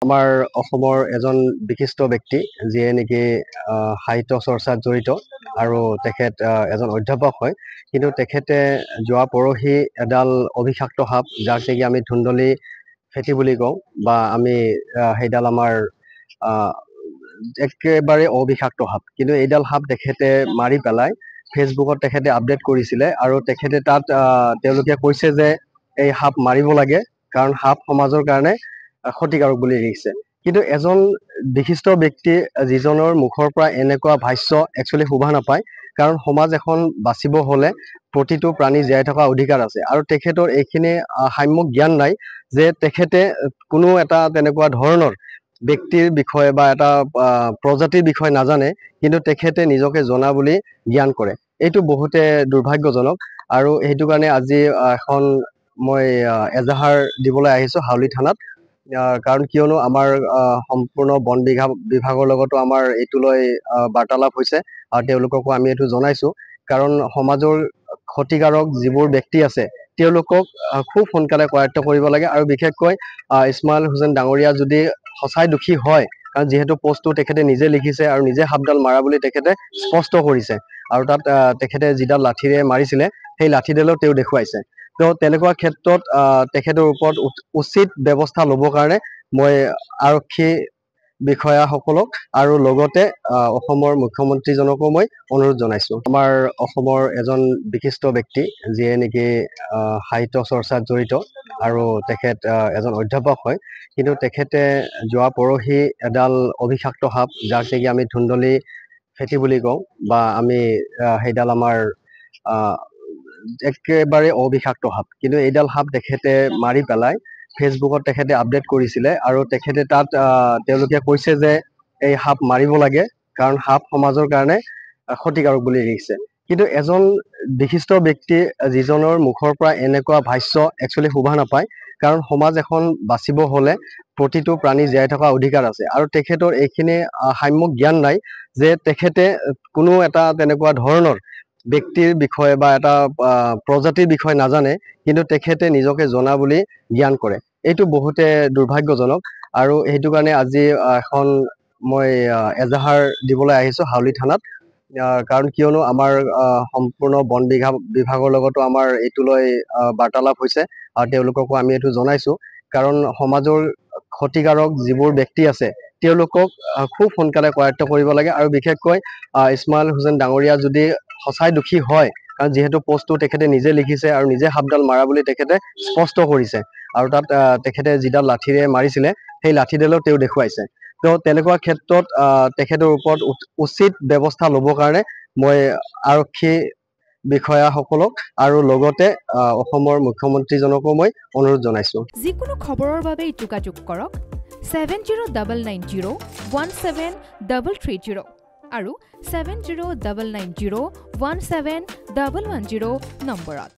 আমাৰ অসমৰ এজন বিশিষ্ট ব্যক্তি যিয়ে নেকি সাহিত্য চৰ্চাত জড়িত আৰু তেখেত এজন অধ্যাপক হয় কিন্তু তেখেতে যোৱা পৰহি এডাল অভিষাক্ত সাপ যাক নেকি আমি ধুন্দলি ফেটি বুলি কওঁ বা আমি সেইডাল আমাৰ একেবাৰে অবিষাক্ত সাপ কিন্তু এইডাল সাপ তেখেতে মাৰি পেলাই ফেচবুকত তেখেতে আপডেট কৰিছিলে আৰু তেখেতে তাত তেওঁলোকে কৈছে যে এই সাপ মাৰিব লাগে কাৰণ সাপ সমাজৰ কাৰণে ক্ষতিকাৰক বুলি লিখিছে কিন্তু এজন বিশিষ্ট ব্যক্তি যিজনৰ মুখৰ পৰা এনেকুৱা ভাষ্য একচুৱেলি শোভা নাপায় কাৰণ সমাজ এখন বাচিব হলে প্ৰতিটো প্ৰাণী জীয়াই থকা অধিকাৰ আছে আৰু তেখেতৰ এইখিনি সাম্যক জ্ঞান নাই যে তেখেতে কোনো এটা তেনেকুৱা ধৰণৰ ব্যক্তিৰ বিষয়ে বা এটা প্ৰজাতিৰ বিষয়ে নাজানে কিন্তু তেখেতে নিজকে জনা বুলি জ্ঞান কৰে এইটো বহুতে দুৰ্ভাগ্যজনক আৰু সেইটো কাৰণে আজি এখন মই এজাহাৰ দিবলৈ আহিছো হাউলি থানাত কাৰণ কিয়নো আমাৰ সম্পূৰ্ণ বন বিভাগৰ লগতো আমাৰ এইটো লৈ বাৰ্তালাপ হৈছে আৰু তেওঁলোককো আমি এইটো জনাইছো কাৰণ সমাজৰ ক্ষতিকাৰক যিবোৰ ব্যক্তি আছে তেওঁলোকক খুব সোনকালে কৰায়ত্ব কৰিব লাগে আৰু বিশেষকৈ ইছমাইল হুছেইন ডাঙৰীয়া যদি সঁচাই দোষী হয় কাৰণ যিহেতু পোষ্টটো তেখেতে নিজে লিখিছে আৰু নিজে সাপডাল মাৰা বুলি তেখেতে স্পষ্ট কৰিছে আৰু তাত তেখেতে যিডাল লাঠিৰে মাৰিছিলে সেই লাঠিডালো তেওঁ দেখুৱাইছে তো তেনেকুৱা ক্ষেত্ৰত তেখেতৰ ওপৰত উচিত ব্যৱস্থা ল'বৰ কাৰণে মই আৰক্ষী বিষয়াসকলক আৰু লগতে অসমৰ মুখ্যমন্ত্ৰীজনকো মই অনুৰোধ জনাইছো আমাৰ অসমৰ এজন বিশিষ্ট ব্যক্তি যিয়ে নেকি সাহিত্য চৰ্চাত জড়িত আৰু তেখেত এজন অধ্যাপক হয় কিন্তু তেখেতে যোৱা পৰহি এডাল অভিষাক্ত সাপ যাক নেকি আমি ধুন্দলি ফেটি বুলি কওঁ বা আমি সেইডাল আমাৰ একেবাৰে অবিষাক্ত সাপ কিন্তু এইডাল সাপ তেখেতে মাৰি পেলাই ফেচবুকত তেখেতে আপডেট কৰিছিলে আৰু তেখেতে তাত তেওঁলোকে কৈছে যে এই সাপ মাৰিব লাগে কাৰণ সাপ সমাজৰ কাৰণে ক্ষতিকাৰক বুলি লিখিছে কিন্তু এজন বিশিষ্ট ব্যক্তি যিজনৰ মুখৰ পৰা এনেকুৱা ভাষ্য একচুৱেলি শোভা নাপায় কাৰণ সমাজ এখন বাচিব হলে প্ৰতিটো প্ৰাণী জীয়াই থকা অধিকাৰ আছে আৰু তেখেতৰ এইখিনি সাম্যক জ্ঞান নাই যে তেখেতে কোনো এটা তেনেকুৱা ধৰণৰ ব্যক্তিৰ বিষয়ে বা এটা প্ৰজাতিৰ বিষয়ে নাজানে কিন্তু তেখেতে নিজকে জনা বুলি জ্ঞান কৰে এইটো বহুতে দুৰ্ভাগ্যজনক আৰু সেইটো কাৰণে আজি এখন মই এজাহাৰ দিবলৈ আহিছো হাউলি থানাত কাৰণ কিয়নো আমাৰ সম্পূৰ্ণ বন বিভাগৰ লগতো আমাৰ এইটো লৈ বাৰ্তালাপ হৈছে আৰু তেওঁলোককো আমি এইটো জনাইছো কাৰণ সমাজৰ ক্ষতিকাৰক যিবোৰ ব্যক্তি আছে তেওঁলোকক খুব সোনকালে কৰায়ত্ব কৰিব লাগে আৰু বিশেষকৈ ইছমাইল হুছেইন ডাঙৰীয়া যদি সঁচাই দোষী হয় কাৰণ যিহেতু পোষ্টটো তেখেতে নিজে লিখিছে আৰু নিজে সাপডাল মাৰা বুলি তেখেতে স্পষ্ট কৰিছে আৰু তাত তেখেতে যিডাল লাঠিৰে মাৰিছিলে সেই লাঠিডালো তেওঁ দেখুৱাইছে তো তেনেকুৱা ক্ষেত্ৰত তেখেতৰ ওপৰত উচিত ব্যৱস্থা ল'বৰ কাৰণে মই আৰক্ষী বিষয়াসকলক আৰু লগতে অসমৰ মুখ্যমন্ত্ৰীজনকো মই অনুৰোধ জনাইছো যিকোনো খবৰৰ বাবে যোগাযোগ কৰক 7099017330 আৰু 7099017110 নম্বৰত